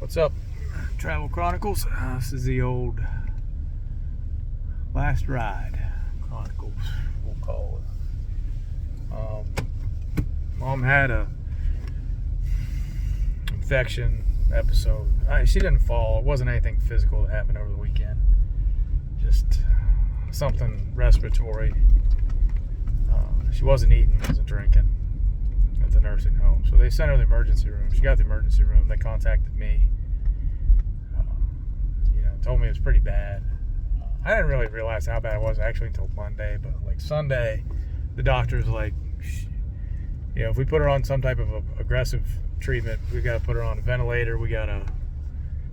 What's up, Travel Chronicles? This is the old Last Ride Chronicles, we'll call it. Mom had a infection episode. She didn't fall. It wasn't anything physical that happened over the weekend. Just something respiratory. She wasn't eating, wasn't drinking at the nursing home. So they sent her to the emergency room. She got to the emergency room. They contacted me. Told me it was pretty bad. I didn't really realize how bad it was actually until Monday, but like Sunday, the doctor's like, if we put her on some type of aggressive treatment, we got to put her on a ventilator, we got to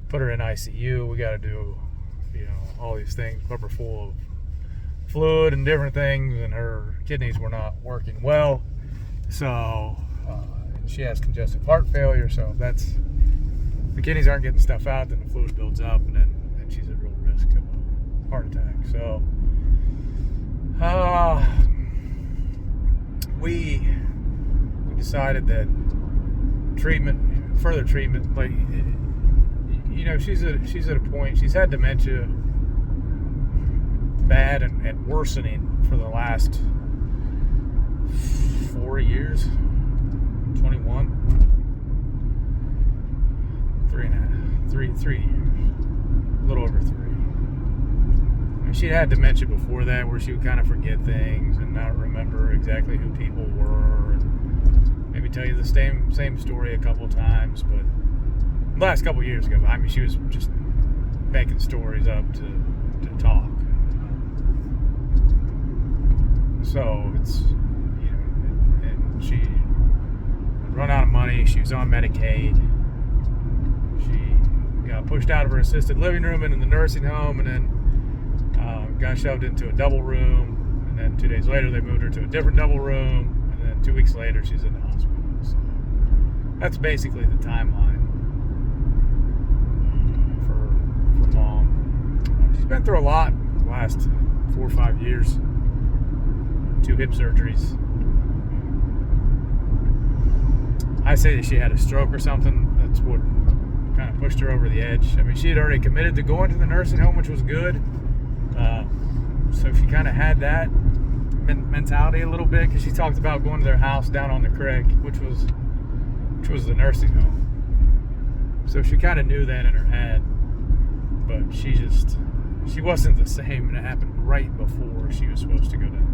put her in ICU, we got to do, all these things, put her full of fluid and different things, and her kidneys were not working well. So, and she has congestive heart failure, so that's, the kidneys aren't getting stuff out, then the fluid builds up, and then she's at real risk of a heart attack. So, we decided that further treatment, like, she's at a point, she's had dementia bad and worsening for the last 4 years, 21, 3 years, a little over 3. She had dementia before that, where she would kind of forget things and not remember exactly who people were, and maybe tell you the same story a couple times. But the last couple years ago, she was just making stories up to talk. So it's, and she had run out of money. She was on Medicaid. She got pushed out of her assisted living room into the nursing home, and then got shoved into a double room. And then 2 days later, they moved her to a different double room. And then 2 weeks later, she's in the hospital. So that's basically the timeline for Mom. She's been through a lot the last 4 or 5 years. 2 hip surgeries. I say that she had a stroke or something. That's what kind of pushed her over the edge. She had already committed to going to the nursing home, which was good. So she kind of had that mentality a little bit, because she talked about going to their house down on the creek, which was the nursing home. So she kind of knew that in her head, but she wasn't the same, and it happened right before she was supposed to go down.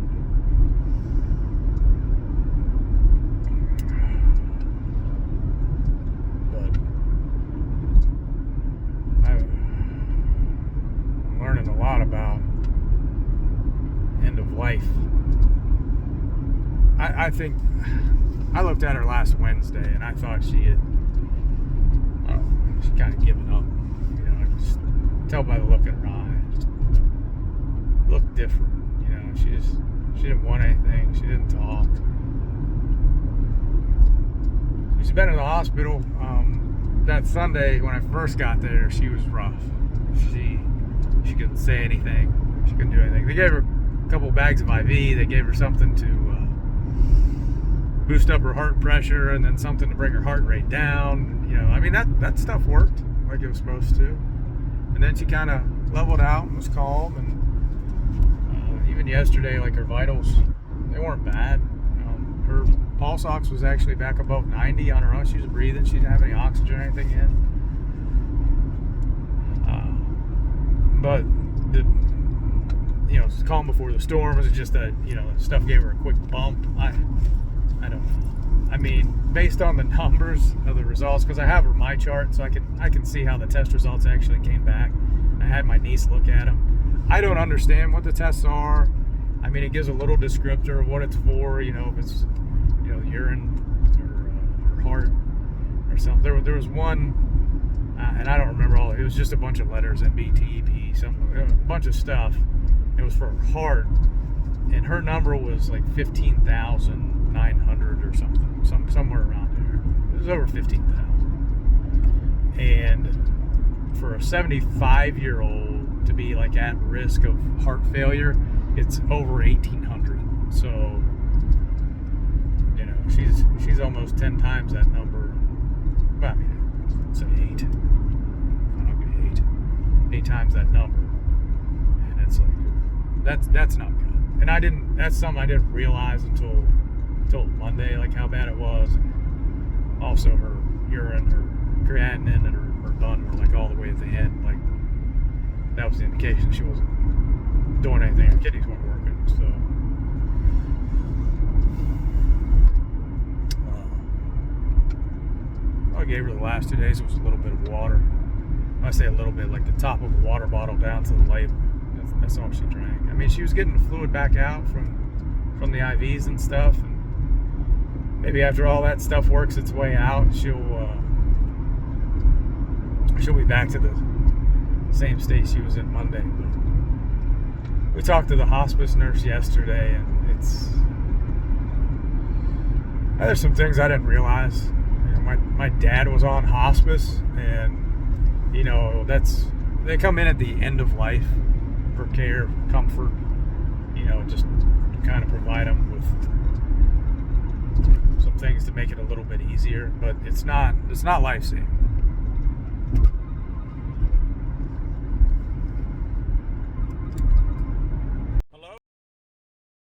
Learning a lot about end of life. I think I looked at her last Wednesday, and I thought she had, she kind of given up. I just tell by the look in her eyes. Looked different. She didn't want anything. She didn't talk. She's been in the hospital. That Sunday when I first got there, she was rough. She couldn't say anything. She couldn't do anything. They gave her a couple bags of IV. They gave her something to boost up her heart pressure, and then something to bring her heart rate down. That stuff worked like it was supposed to. And then she kind of leveled out and was calm. And even yesterday, like, her vitals, they weren't bad. Her pulse ox was actually back above 90 on her own. She was breathing. She didn't have any oxygen or anything in. But it's calm before the storm. Was it just that, stuff gave her a quick bump? I don't know. Based on the numbers of the results, because I have my chart, so I can see how the test results actually came back. I had my niece look at them. I don't understand what the tests are. It gives a little descriptor of what it's for. If it's, urine or heart or something. There was one. And I don't remember all. It was just a bunch of letters, NBTP, a bunch of stuff. It was for her heart, and her number was like 15,900 or something, somewhere around there. It was over 15,000. And for a 75-year-old to be like at risk of heart failure, it's over 1,800. So, she's almost 10 times that number. Well, say 8. times that number, and it's like that's not good. And that's something I didn't realize until Monday, like how bad it was. And also her urine, her creatinine, and her bun were like all the way at the end. Like that was the indication she wasn't doing anything. Her kidneys weren't working. So all I gave her the last 2 days was a little bit of water. When I say a little bit, like the top of a water bottle down to the label. That's all she drank. I mean, she was getting the fluid back out from the IVs and stuff. And maybe after all that stuff works its way out, she'll be back to the same state she was in Monday. But we talked to the hospice nurse yesterday, and there's some things I didn't realize. You know, my dad was on hospice, and you know they come in at the end of life for care, comfort. You know, just kind of provide them with some things to make it a little bit easier, but it's not life-saving.